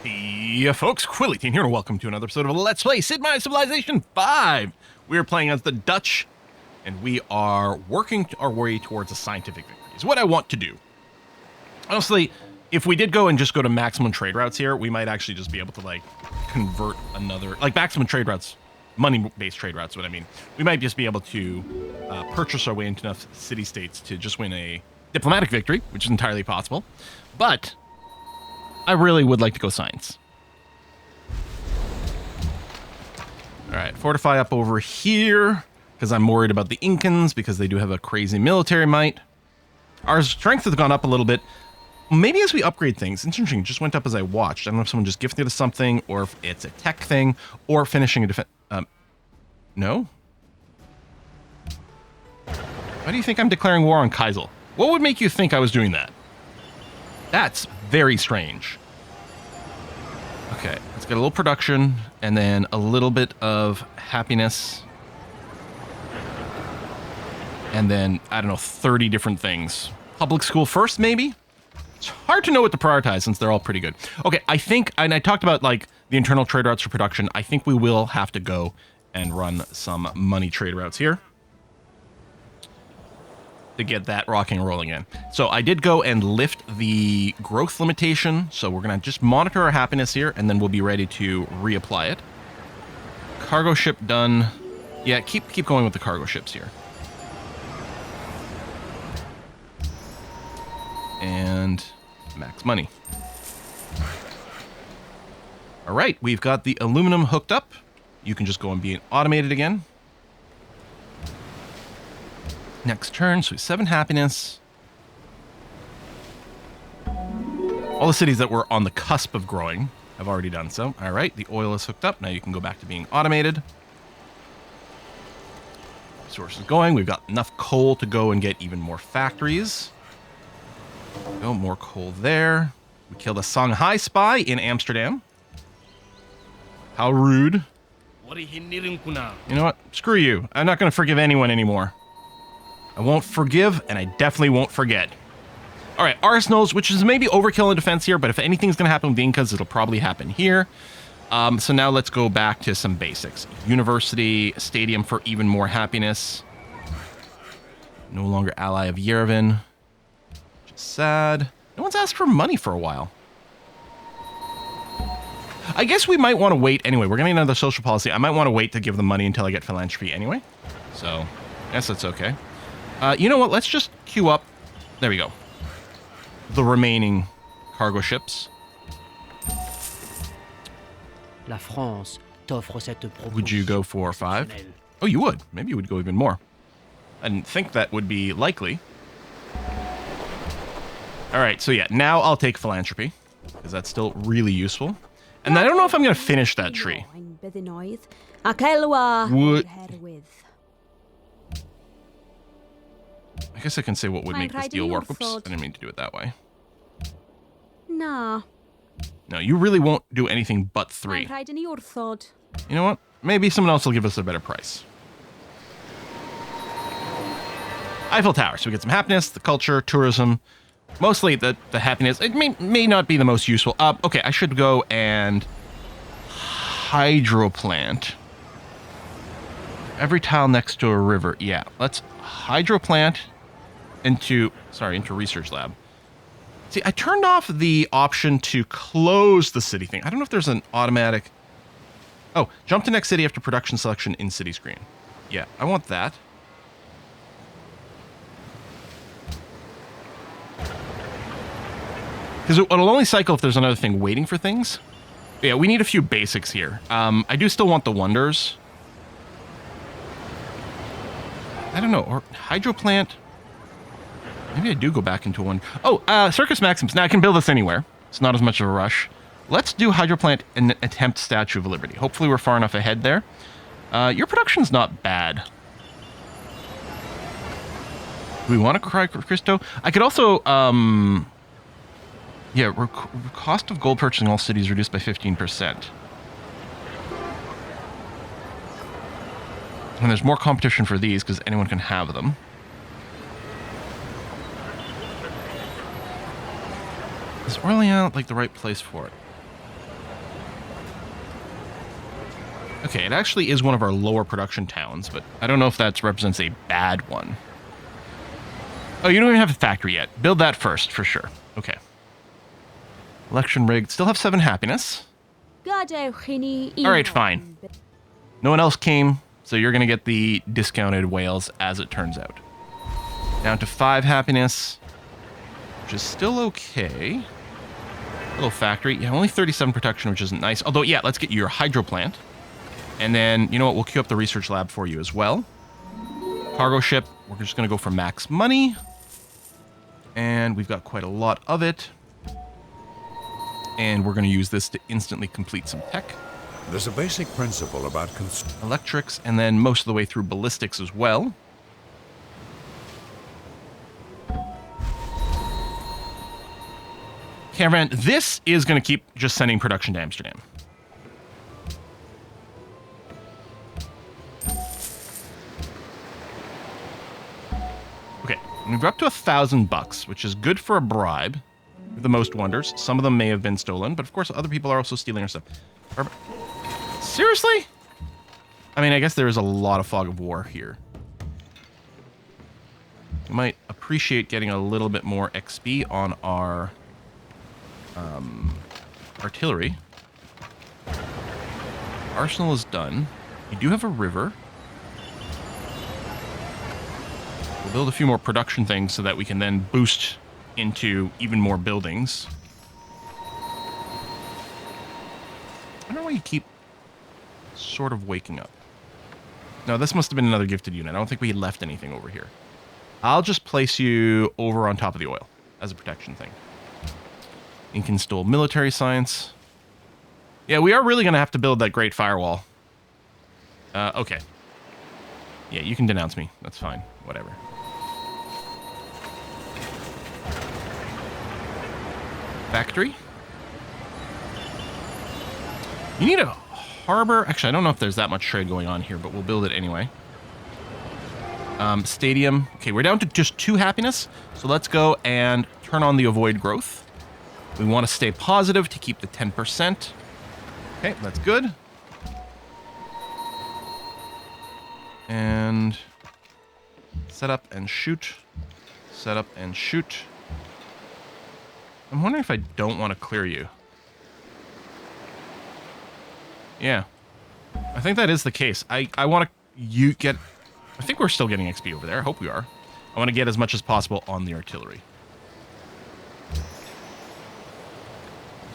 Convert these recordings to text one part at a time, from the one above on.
Yeah, folks, Quillyteen here, and welcome to another episode of Let's Play Sid Meier's Civilization V. We are playing as the Dutch, and we are working our way towards a scientific victory. Is what I want to do. Honestly, if we did go and just go to maximum trade routes here, we might actually just be able to, like, convert another... Like, maximum trade routes, money-based trade routes, what I mean. We might just be able to purchase our way into enough city-states to just win a diplomatic victory, which is entirely possible. But... I really would like to go science. Alright, fortify up over here, because I'm worried about the Incans, because they do have a crazy military might. Our strength has gone up a little bit. Maybe as we upgrade things, it's interesting, it just went up as I watched. I don't know if someone just gifted us something, or if it's a tech thing, or finishing a defense... no? Why do you think I'm declaring war on Kaisel? What would make you think I was doing that? That's very strange. Okay, let's get a little production and then a little bit of happiness. And then, I don't know, 30 different things. Public school first, maybe? It's hard to know what to prioritize since they're all pretty good. Okay, I think, and I talked about like the internal trade routes for production. I think we will have to go and run some money trade routes here to get that rocking and rolling in. So I did go and lift the growth limitation. So we're going to just monitor our happiness here, and then we'll be ready to reapply it. Cargo ship done. Yeah, keep going with the cargo ships here. And max money. All right, we've got the aluminum hooked up. You can just go and be automated again. Next turn, so 7 happiness. All the cities that were on the cusp of growing have already done so. All right, the oil is hooked up. Now you can go back to being automated. Resources going. We've got enough coal to go and get even more factories. Go, more coal there. We killed a Shanghai spy in Amsterdam. How rude. You know what? Screw you. I'm not going to forgive anyone anymore. I won't forgive, and I definitely won't forget. All right, arsenals, which is maybe overkill in defense here, but if anything's going to happen with the Incas, it'll probably happen here. So now let's go back to some basics. University, stadium for even more happiness. No longer ally of Yerevan. Which is sad. No one's asked for money for a while. I guess we might want to wait anyway. We're getting another social policy. I might want to wait to give them money until I get philanthropy anyway. So, I guess that's okay. You know what? Let's just queue up. There we go. The remaining cargo ships. La France t'offre cette would you go for 5? Oh, you would. Maybe you would go even more. I didn't think that would be likely. All right. So yeah, now I'll take philanthropy because that's still really useful. And I don't know if I'm going to finish that tree. Would... I guess I can say what would make this deal work. Oops, I didn't mean to do it that way. Nah. No, you really won't do anything but 3. You know what? Maybe someone else will give us a better price. Eiffel Tower. So we get some happiness, the culture, tourism. Mostly the happiness. It may not be the most useful. Okay, I should go and hydro plant. Every tile next to a river. Yeah, let's hydro plant into research lab. See, I turned off the option to close the city thing. I don't know if there's an automatic... Oh, jump to next city after production selection in city screen. Yeah, I want that. Because it'll only cycle if there's another thing waiting for things. But yeah, we need a few basics here. I do still want the wonders. I don't know, or hydro plant. Maybe I do go back into one. Oh, Circus Maximus. Now I can build this anywhere. It's not as much of a rush. Let's do hydro plant and attempt Statue of Liberty. Hopefully we're far enough ahead there. Your production's not bad. Do we want to cry Christo? I could also, yeah, cost of gold purchasing all cities reduced by 15%. And there's more competition for these because anyone can have them. Is Orléans like the right place for it? Okay, it actually is one of our lower production towns, but I don't know if that represents a bad one. Oh, you don't even have a factory yet. Build that first, for sure. Okay. Election rig. Still have 7 happiness. Alright, fine. No one else came, so you're going to get the discounted whales as it turns out. Down to 5 happiness, which is still okay. Little factory. Yeah, only 37 production, which isn't nice. Although, yeah, let's get you your hydro plant. And then, you know what, we'll queue up the research lab for you as well. Cargo ship, we're just going to go for max money. And we've got quite a lot of it. And we're going to use this to instantly complete some tech. There's a basic principle about Electrics, and then most of the way through ballistics as well. Caravan, this is going to keep just sending production to Amsterdam. Okay, we're up to $1,000, which is good for a bribe. The most wonders. Some of them may have been stolen, but of course other people are also stealing our stuff. Seriously? I mean, I guess there is a lot of fog of war here. We might appreciate getting a little bit more XP on our artillery. Arsenal is done. You do have a river. We'll build a few more production things so that we can then boost into even more buildings. I don't know why you keep sort of waking up. No, this must have been another gifted unit. I don't think we left anything over here. I'll just place you over on top of the oil as a protection thing. Ink install military science. Yeah, we are really going to have to build that great firewall. Okay. Yeah, you can denounce me. That's fine. Whatever. Factory. You need a harbor. Actually, I don't know if there's that much trade going on here, but we'll build it anyway. Stadium. Okay, we're down to just 2 happiness. So let's go and turn on the avoid growth. We want to stay positive to keep the 10%. Okay, that's good. And set up and shoot. Set up and shoot. I'm wondering if I don't want to clear you. Yeah. I think that is the case. I want to get... I think we're still getting XP over there. I hope we are. I want to get as much as possible on the artillery.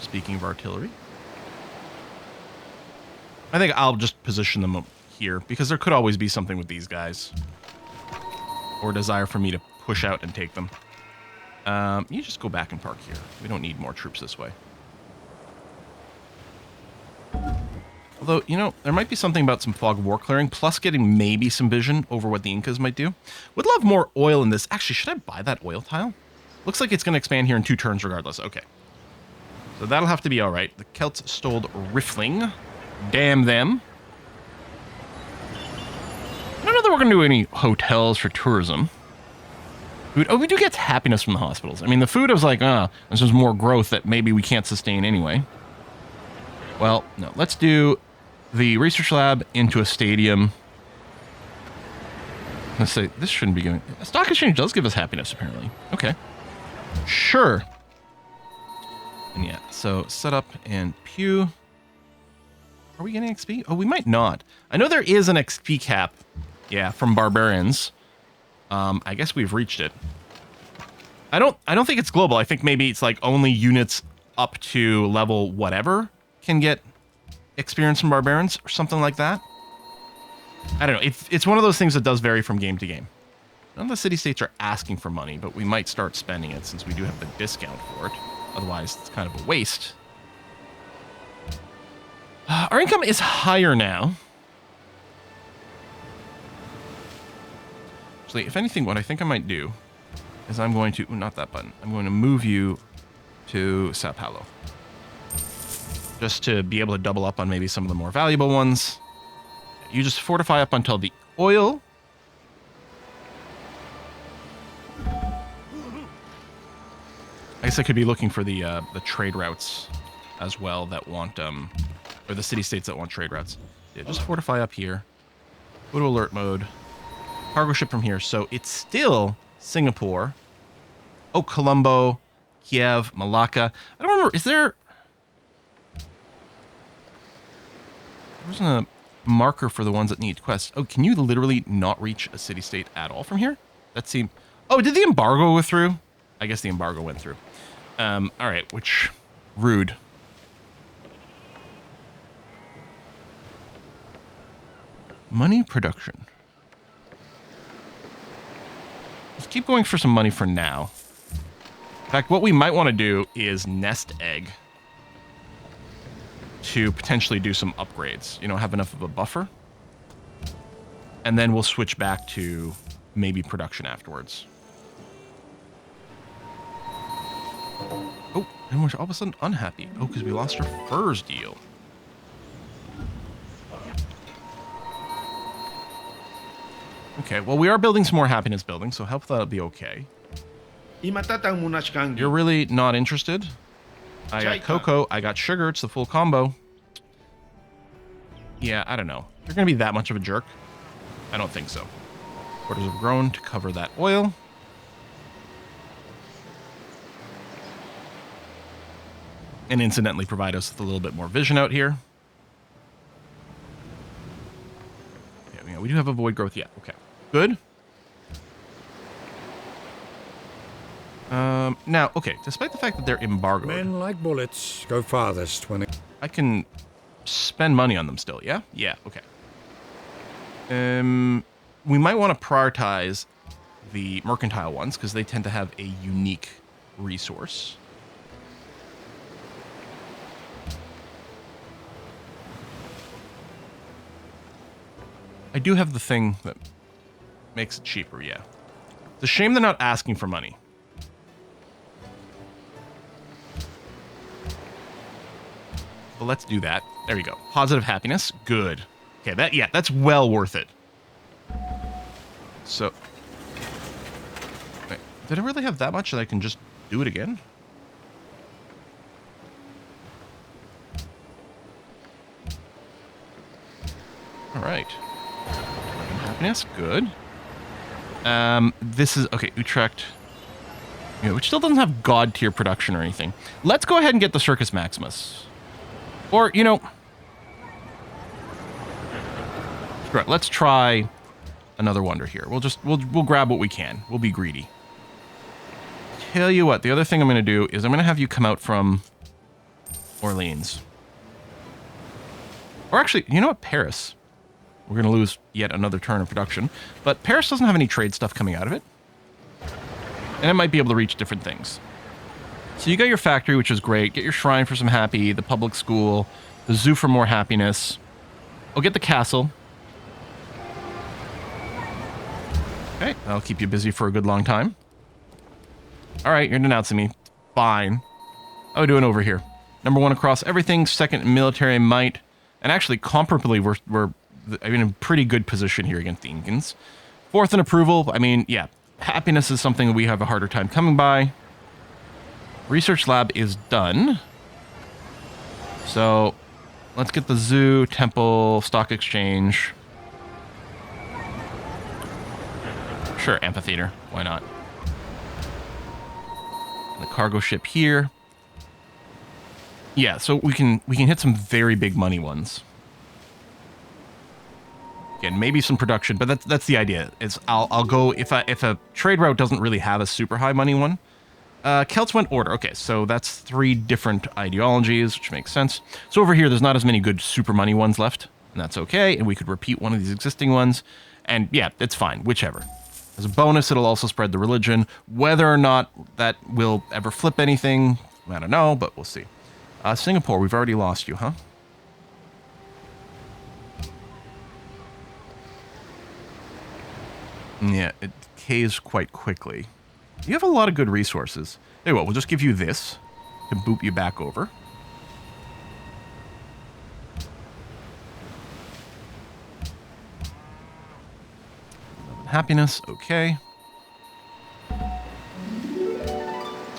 Speaking of artillery, I think I'll just position them here because there could always be something with these guys. Or desire for me to push out and take them. You just go back and park here. We don't need more troops this way. Although, you know, there might be something about some fog of war clearing, plus getting maybe some vision over what the Incas might do. Would love more oil in this. Actually, should I buy that oil tile? Looks like it's going to expand here in 2 turns regardless. Okay. So that'll have to be all right. The Celts stole Riffling. Damn them. I don't know that we're going to do any hotels for tourism. Food. Oh, we do get happiness from the hospitals. I mean, the food was like, this is more growth that maybe we can't sustain anyway. Well, no. Let's do the research lab into a stadium. Let's say this shouldn't be giving... Stock exchange does give us happiness, apparently. Okay. Sure. And yeah, so set up and pew. Are we getting XP? Oh, we might not. I know there is an XP cap. Yeah, from barbarians. I guess we've reached it. I don't think it's global. I think maybe it's like only units up to level whatever can get experience from barbarians or something like that. I don't know. It's one of those things that does vary from game to game. None of the city-states are asking for money, but we might start spending it since we do have the discount for it. Otherwise, it's kind of a waste. Our income is higher now. Actually, if anything, what I think I might do is I'm going to... not that button. I'm going to move you to Sao Paulo. Just to be able to double up on maybe some of the more valuable ones. You just fortify up until the oil. I guess I could be looking for the trade routes as well that want... or the city-states that want trade routes. Yeah, just fortify up here. Go to alert mode. Cargo ship from here. So it's still Singapore. Oh, Colombo, Kiev, Malacca. I don't remember. Is there... There wasn't a marker for the ones that need quests. Oh, can you literally not reach a city-state at all from here? That seemed... Oh, did the embargo go through? I guess the embargo went through. All right, which... Rude. Money production. Let's keep going for some money for now. In fact, what we might want to do is nest egg to potentially do some upgrades. You know, have enough of a buffer. And then we'll switch back to maybe production afterwards. Oh, and we're all of a sudden unhappy. Oh, because we lost our furs deal. Okay, well, we are building some more happiness buildings, so hopefully that'll be okay. You're really not interested? I got cocoa, I got sugar, it's the full combo. Yeah, I don't know. You're going to be that much of a jerk? I don't think so. Quarters have grown to cover that oil. And incidentally provide us with a little bit more vision out here. Yeah, we do have a void growth. Yeah, okay. Good. Now, okay, despite the fact that they're embargoed... Men like bullets go farthest when it... I can spend money on them still, yeah? Yeah, okay. We might want to prioritize the mercantile ones, because they tend to have a unique resource. I do have the thing that makes it cheaper, yeah. It's a shame they're not asking for money. But let's do that. There we go. Positive happiness. Good. Okay, that's well worth it. So... Wait, did I really have that much that I can just do it again? Alright. Happiness, good. This is... Okay, Utrecht. Yeah, which still doesn't have god tier production or anything. Let's go ahead and get the Circus Maximus. Or, you know... Screw it, let's try another wonder here. We'll grab what we can. We'll be greedy. Tell you what, the other thing I'm going to do is I'm going to have you come out from Orleans. Or actually, you know what? Paris. We're going to lose yet another turn of production. But Paris doesn't have any trade stuff coming out of it. And it might be able to reach different things. So you got your factory, which is great. Get your shrine for some happy, the public school, the zoo for more happiness. I'll get the castle. Okay, that'll keep you busy for a good long time. All right, you're denouncing me. Fine. How are we doing over here? Number 1 across everything. 2nd in military might. And actually, comparably, we're in a pretty good position here against the Incans. 4th in approval. I mean, yeah. Happiness is something we have a harder time coming by. Research lab is done. So, let's get the zoo, temple, stock exchange. Sure, amphitheater. Why not? And the cargo ship here. Yeah, so we can hit some very big money ones. Again, maybe some production, but that's the idea. Is I'll go if a trade route doesn't really have a super high money one. Celts went order. Okay, so that's 3 different ideologies, which makes sense. So over here, there's not as many good super money ones left, and that's okay. And we could repeat one of these existing ones, and yeah, it's fine, whichever. As a bonus, it'll also spread the religion. Whether or not that will ever flip anything, I don't know, but we'll see. Singapore, we've already lost you, huh? Yeah, it decays quite quickly. You have a lot of good resources. Hey, well, we'll just give you this to boot you back over. Happiness, okay.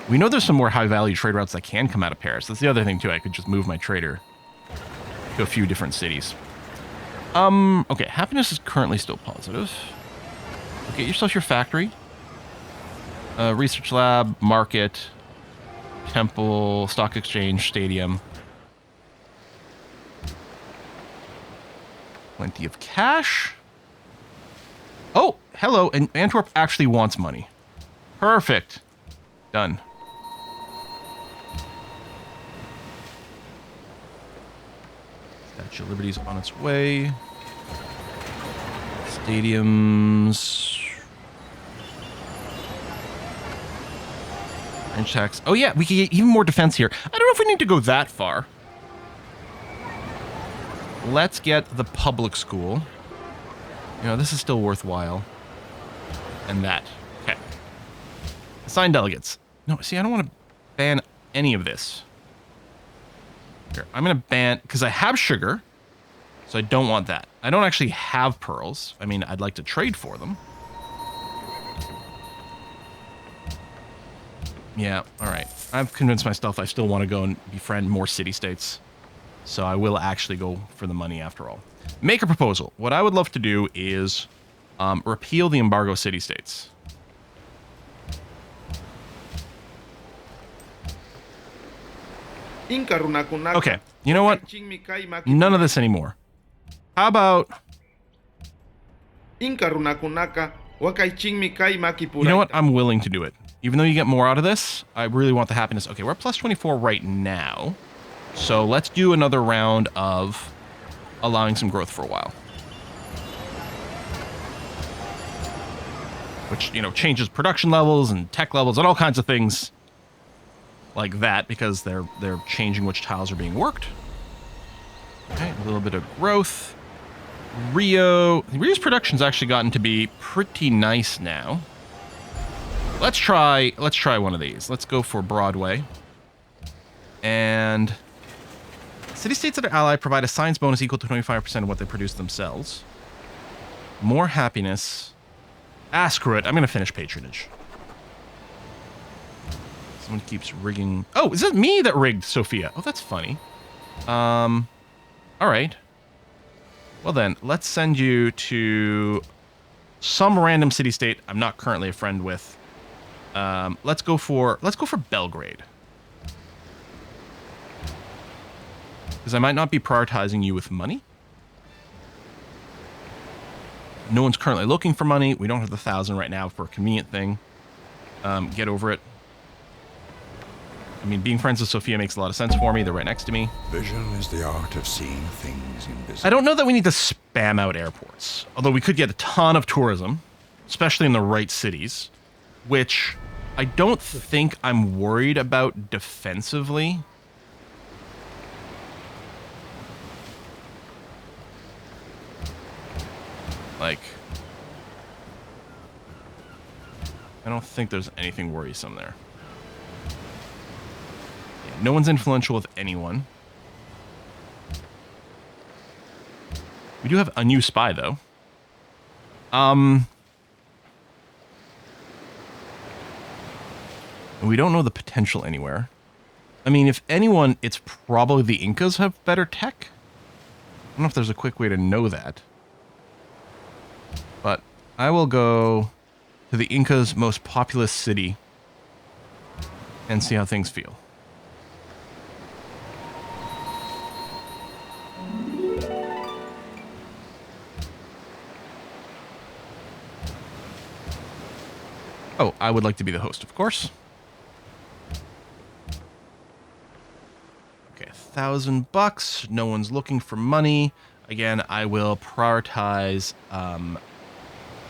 We know there's some more high-value trade routes that can come out of Paris. That's the other thing, too. I could just move my trader to a few different cities. Okay, happiness is currently still positive. Get yourself your factory. Research lab, market, temple, stock exchange, stadium. Plenty of cash. Oh, hello, and Antwerp actually wants money. Perfect. Done. Statue of Liberty's on its way. Stadiums. Range tax. Oh yeah, we can get even more defense here. I don't know if we need to go that far. Let's get the public school. You know, this is still worthwhile. And that. Okay. Assign delegates. No, see, I don't want to ban any of this. Here, I'm going to ban... Because I have sugar. So I don't want that. I don't actually have pearls. I mean, I'd like to trade for them. Yeah, alright. I've convinced myself I still want to go and befriend more city-states. So I will actually go for the money after all. Make a proposal. What I would love to do is repeal the embargo city-states. Okay, you know what? None of this anymore. How about... You know what? I'm willing to do it. Even though you get more out of this, I really want the happiness. Okay, we're at plus 24 right now. So let's do another round of allowing some growth for a while. Which, you know, changes production levels and tech levels and all kinds of things like that because they're changing which tiles are being worked. Okay, a little bit of growth. Rio's production's actually gotten to be pretty nice now. Let's try one of these. Let's go for Broadway. And city-states that are allied provide a science bonus equal to 25% of what they produce themselves. More happiness. Ah, screw it. I'm going to finish patronage. Someone keeps rigging... Oh, is it me that rigged Sophia? Oh, that's funny. All right. Well then, let's send you to some random city-state I'm not currently a friend with. Let's go for Belgrade. Because I might not be prioritizing you with money. No one's currently looking for money. We don't have the 1,000 right now for a convenient thing. Get over it. I mean, being friends with Sophia makes a lot of sense for me. They're right next to me. Vision is the art of seeing things invisible. I don't know that we need to spam out airports. Although we could get a ton of tourism, especially in the right cities, which I don't think I'm worried about defensively. Like, I don't think there's anything worrisome there. Yeah, no one's influential with anyone. We do have a new spy, though. And we don't know the potential anywhere. I mean, if anyone, it's probably the Incas have better tech. I don't know if there's a quick way to know that. But I will go to the Incas' most populous city and see how things feel. Oh, I would like to be the host, of course. Okay, $1,000. No one's looking for money. Again, I will prioritize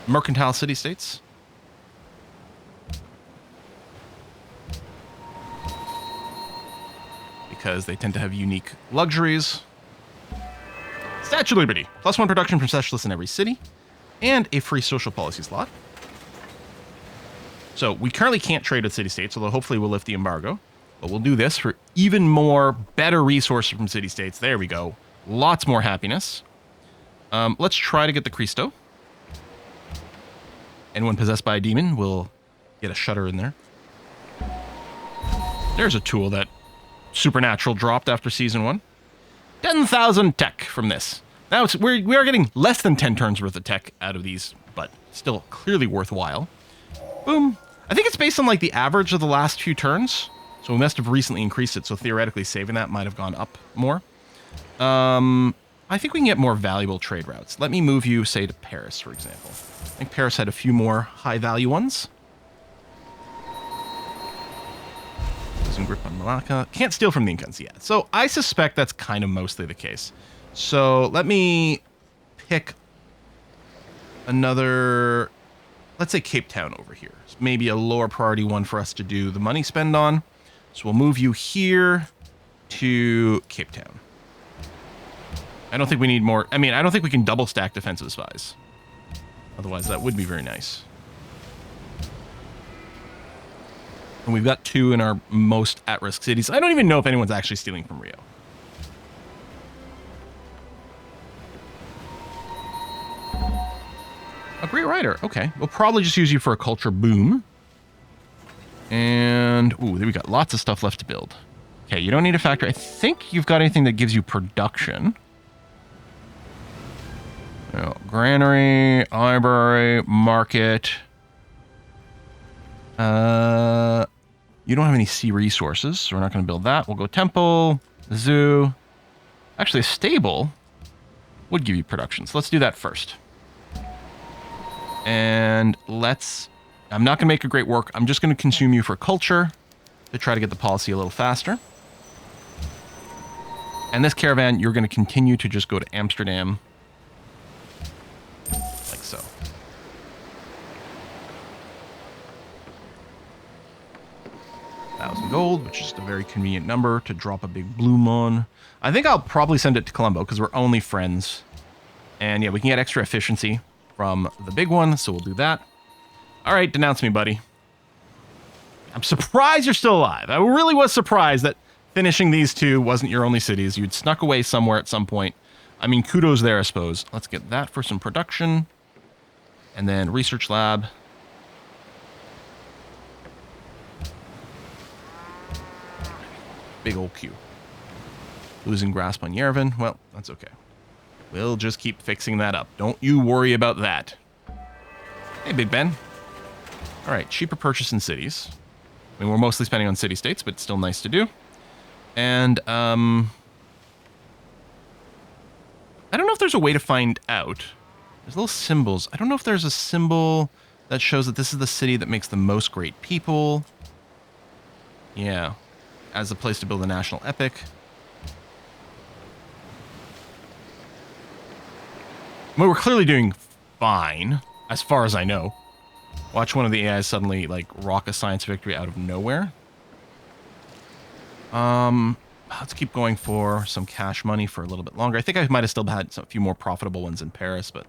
mercantile city-states. Because they tend to have unique luxuries. Statue of Liberty. +1 production from specialists in every city. And a free social policy slot. So we currently can't trade with city-states, although hopefully we'll lift the embargo. But we'll do this for even more better resources from city-states. There we go. Lots more happiness. Let's try to get the Cristo. Anyone possessed by a demon will get a shutter in there. There's a tool that Supernatural dropped after Season 1. 10,000 tech from this. Now we are getting less than 10 turns worth of tech out of these, but still clearly worthwhile. Boom. I think it's based on like the average of the last few turns. So we must have recently increased it. So theoretically saving that might have gone up more. I think we can get more valuable trade routes. Let me move you, say, to Paris, for example. I think Paris had a few more high value ones. Losing grip on Malacca. Can't steal from the Incans yet. So I suspect that's kind of mostly the case. So let me pick another, let's say Cape Town over here. It's maybe a lower priority one for us to do the money spend on. So we'll move you here to Cape Town. I don't think we need more. I mean, I don't think we can double stack defensive spies. Otherwise, that would be very nice. And we've got 2 in our most at-risk cities. I don't even know if anyone's actually stealing from Rio. A great writer. Okay. We'll probably just use you for a culture boom. And, ooh, we got lots of stuff left to build. Okay, you don't need a factory. I think you've got anything that gives you production. Oh, granary, library, market. You don't have any sea resources, so we're not going to build that. We'll go temple, zoo. Actually, a stable would give you production, so let's do that first. And I'm not going to make a great work. I'm just going to consume you for culture to try to get the policy a little faster. And this caravan, you're going to continue to just go to Amsterdam. Like so. $1,000 gold, which is a very convenient number to drop a big bloom on. I think I'll probably send it to Colombo because we're only friends. And yeah, we can get extra efficiency from the big one, so we'll do that. All right, denounce me, buddy. I'm surprised you're still alive. I really was surprised that finishing these 2 wasn't your only cities. You'd snuck away somewhere at some point. I mean, kudos there, I suppose. Let's get that for some production. And then research lab. Big old Q. Losing grasp on Yerevan. Well, that's okay. We'll just keep fixing that up. Don't you worry about that. Hey, Big Ben. All right, cheaper purchase in cities. I mean, we're mostly spending on city-states, but it's still nice to do. And, I don't know if there's a way to find out. There's little symbols. I don't know if there's a symbol that shows that this is the city that makes the most great people. Yeah. As a place to build a national epic. Well, we're clearly doing fine, as far as I know. Watch one of the AIs suddenly, like, rock a science victory out of nowhere. Let's keep going for some cash money for a little bit longer. I think I might have still had a few more profitable ones in Paris, but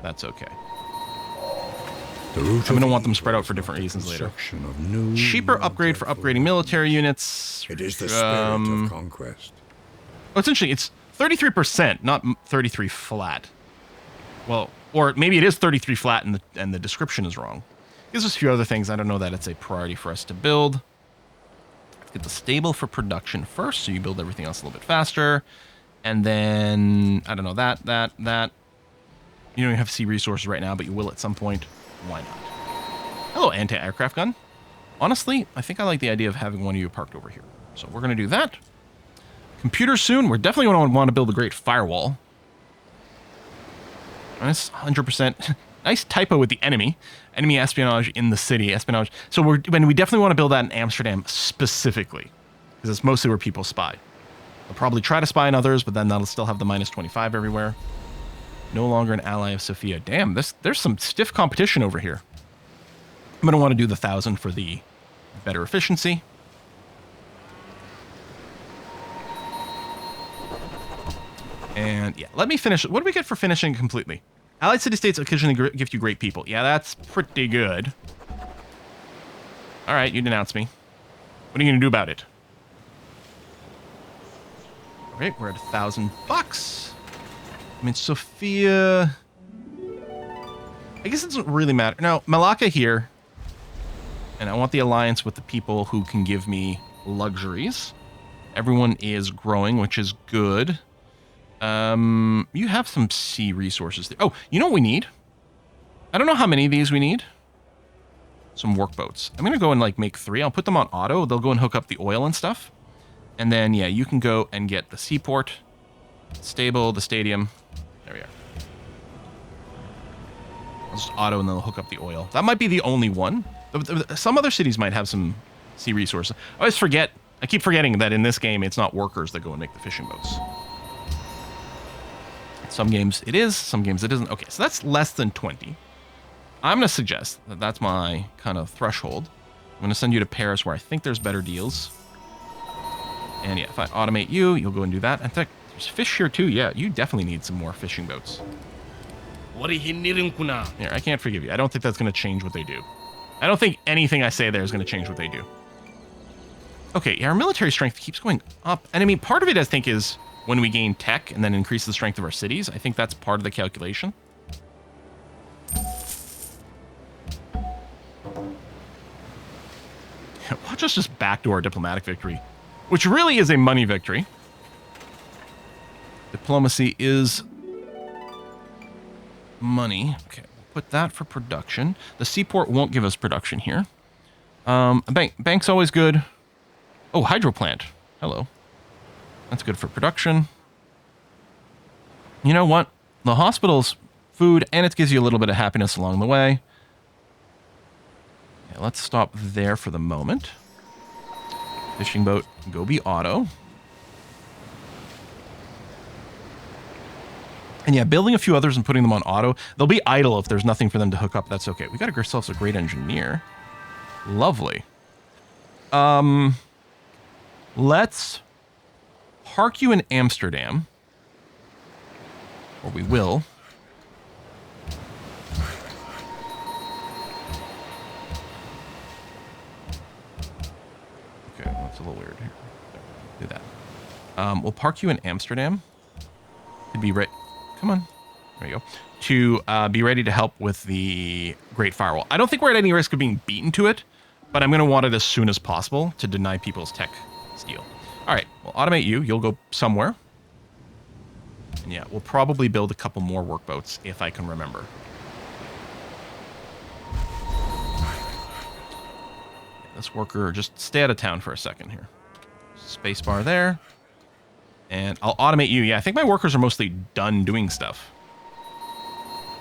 that's okay. I'm going to want them spread out for different reasons later. Cheaper upgrade for upgrading military units. It is the spirit of conquest. Oh, it's interesting. It's 33%, not 33 flat. Well, or maybe it is 33 flat and the description is wrong. Gives us a few other things. I don't know that it's a priority for us to build. Let's get the stable for production first, so you build everything else a little bit faster. And then, I don't know, that. You don't have sea resources right now, but you will at some point. Why not? Hello, anti-aircraft gun. Honestly, I think I like the idea of having one of you parked over here. So we're going to do that. Computer soon. We're definitely going to want to build a great firewall. Nice, 100%. Nice typo with the enemy. Enemy espionage in the city. Espionage. So we definitely want to build that in Amsterdam specifically. Because it's mostly where people spy. They'll probably try to spy on others, but then that'll still have the -25 everywhere. No longer an ally of Sophia. Damn, there's some stiff competition over here. I'm going to want to do the 1,000 for the better efficiency. And yeah, let me finish. What do we get for finishing completely? Allied city-states occasionally gift you great people. Yeah, that's pretty good. All right, you denounce me. What are you going to do about it? All right, we're at $1,000. I mean, Sophia... I guess it doesn't really matter. Now, Malacca here. And I want the alliance with the people who can give me luxuries. Everyone is growing, which is good. You have some sea resources there. Oh, you know what we need? I don't know how many of these we need. Some workboats. I'm going to go and like make 3. I'll put them on auto. They'll go and hook up the oil and stuff. And then, yeah, you can go and get the seaport, stable, the stadium. There we are. I'll just auto and then they'll hook up the oil. That might be the only one. Some other cities might have some sea resources. I always forget. I keep forgetting that in this game, it's not workers that go and make the fishing boats. Some games it is, some games it isn't. Okay, so that's less than 20. I'm going to suggest that that's my kind of threshold. I'm going to send you to Paris where I think there's better deals. And yeah, if I automate you, you'll go and do that. In fact, there's fish here too. Yeah, you definitely need some more fishing boats. Here, I can't forgive you. I don't think that's going to change what they do. I don't think anything I say there is going to change what they do. Okay, yeah, our military strength keeps going up. And I mean, part of it, I think, is when we gain tech and then increase the strength of our cities. I think that's part of the calculation. Watch us just backdoor diplomatic victory, which really is a money victory. Diplomacy is money. Okay, we'll put that for production. The seaport won't give us production here. Bank's always good. Oh, hydro plant. Hello. That's good for production. You know what? The hospital's food, and it gives you a little bit of happiness along the way. Yeah, let's stop there for the moment. Fishing boat, go be auto. And yeah, building a few others and putting them on auto. They'll be idle if there's nothing for them to hook up. That's okay. We got ourselves a great engineer. Lovely. Let's park you in Amsterdam. Or we will. Okay, that's a little weird here. Do that. We'll park you in Amsterdam. To be ready. Come on. There you go. To be ready to help with the Great Firewall. I don't think we're at any risk of being beaten to it, but I'm going to want it as soon as possible to deny people's tech steal. All right, we'll automate you. You'll go somewhere. And yeah, we'll probably build a couple more workboats if I can remember. This worker, just stay out of town for a second here. Spacebar there. And I'll automate you. Yeah, I think my workers are mostly done doing stuff.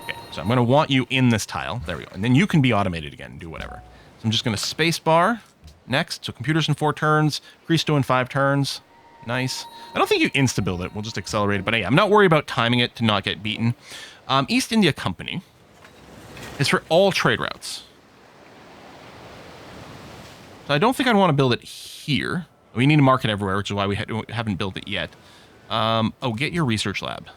Okay, so I'm going to want you in this tile. There we go. And then you can be automated again and do whatever. So I'm just going to spacebar next. So computers in 4 turns. Cristo in 5 turns. Nice. I don't think you insta-build it. We'll just accelerate it. But hey, I'm not worried about timing it to not get beaten. East India Company is for all trade routes. So I don't think I'd want to build it here. We need a market everywhere, which is why we haven't built it yet. Oh, get your research lab.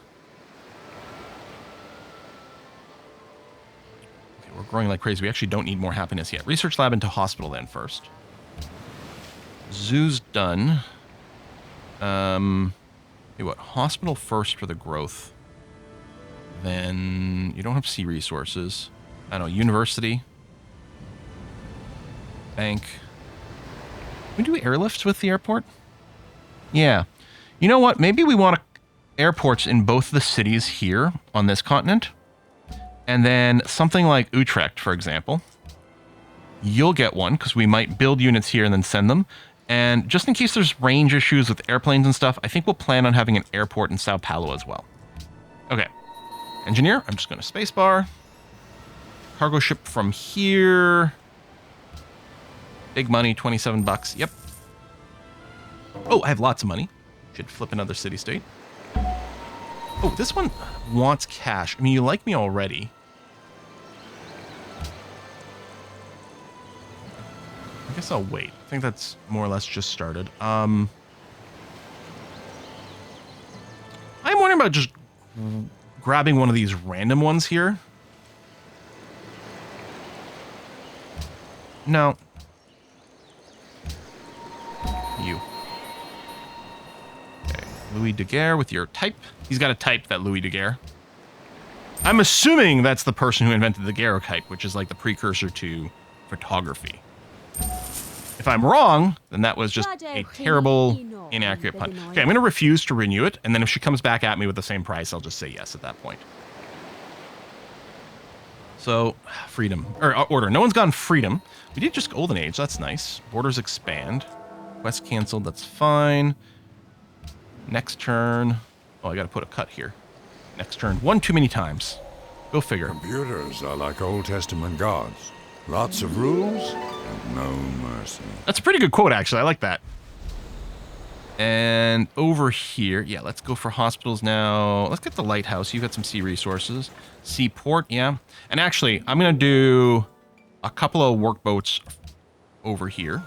Okay, we're growing like crazy. We actually don't need more happiness yet. Research lab into hospital then first. Zoo's done. Hey, what? Hospital first for the growth. Then you don't have sea resources. I don't know, university. Bank. We do airlifts with the airport? Yeah. You know what? Maybe we want airports in both the cities here on this continent. And then something like Utrecht, for example. You'll get one because we might build units here and then send them. And just in case there's range issues with airplanes and stuff, I think we'll plan on having an airport in Sao Paulo as well. Okay. Engineer, I'm just going to spacebar. Cargo ship from here. Big money, 27 bucks. Yep. Oh, I have lots of money. Should flip another city-state. Oh, this one wants cash. I mean, you like me already. I guess I'll wait. I think that's more or less just started. I'm wondering about just grabbing one of these random ones here. No. You. Okay. Louis Daguerre with your type. He's got a type, that Louis Daguerre. I'm assuming that's the person who invented the daguerreotype, which is like the precursor to photography. If I'm wrong, then that was just a terrible Inaccurate pun. Okay, I'm going to refuse to renew it, and then if she comes back at me with the same price, I'll just say yes at that point. So, freedom. Or order. No one's gone freedom. We did just golden age. That's nice. Borders expand. Quest canceled. That's fine. Next turn. Oh, I got to put a cut here. Next turn. One too many times. Go figure. Computers are like Old Testament gods. Lots of rules and no mercy. That's a pretty good quote, actually. I like that. And over here, yeah, let's go for hospitals now. Let's get the lighthouse. You've got some sea resources. Seaport, yeah. And actually, I'm going to do a couple of workboats over here.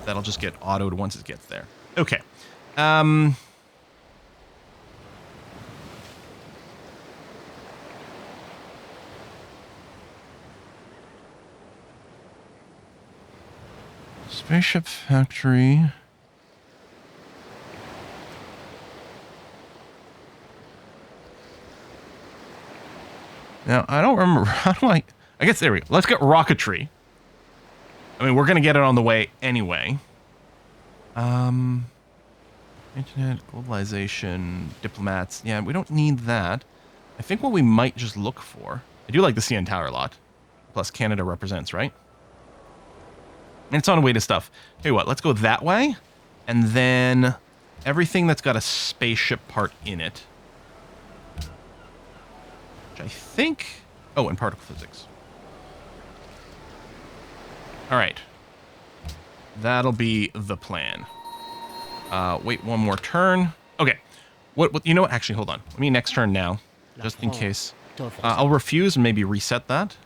That'll just get autoed once it gets there. Okay. Spaceship factory. Now, I don't remember. How do I guess there we go. Let's get rocketry. I mean, we're going to get it on the way anyway. Internet, globalization, diplomats. Yeah, we don't need that. I think what we might just look for. I do like the CN Tower a lot. Plus, Canada represents, right? And it's on the way to stuff. Tell you what, let's go that way. And then everything that's got a spaceship part in it. Which I think... Oh, and particle physics. All right. That'll be the plan. Wait one more turn. Okay. What? You know what? Actually, hold on. Let me next turn now. Just in case. I'll refuse and maybe reset that.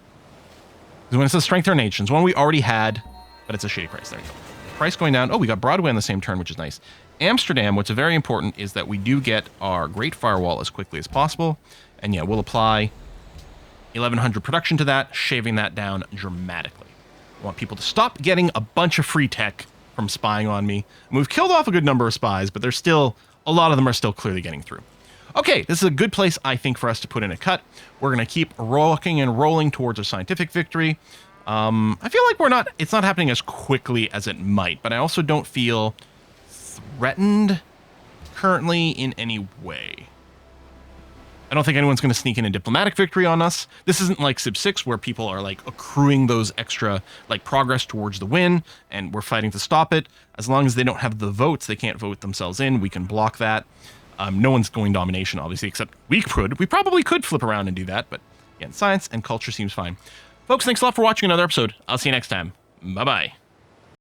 Because when it says strength our nations, one we already had, but it's a shitty price. There you go. Price going down. Oh, we got Broadway on the same turn, which is nice. Amsterdam, what's very important is that we do get our Great Firewall as quickly as possible. And yeah, we'll apply 1100 production to that, shaving that down dramatically. I want people to stop getting a bunch of free tech from spying on me. And we've killed off a good number of spies, but there's still, a lot of them are still clearly getting through. Okay, this is a good place, I think, for us to put in a cut. We're going to keep rocking and rolling towards a scientific victory. I feel like it's not happening as quickly as it might, but I also don't feel threatened currently in any way. I don't think anyone's going to sneak in a diplomatic victory on us. This isn't like Civ 6 where people are like accruing those extra like progress towards the win and we're fighting to stop it. As long as they don't have the votes, they can't vote themselves in. We can block that. No one's going domination, obviously, except we could. We probably could flip around and do that, but again, science and culture seems fine. Folks, thanks a lot for watching another episode. I'll see you next time. Bye-bye.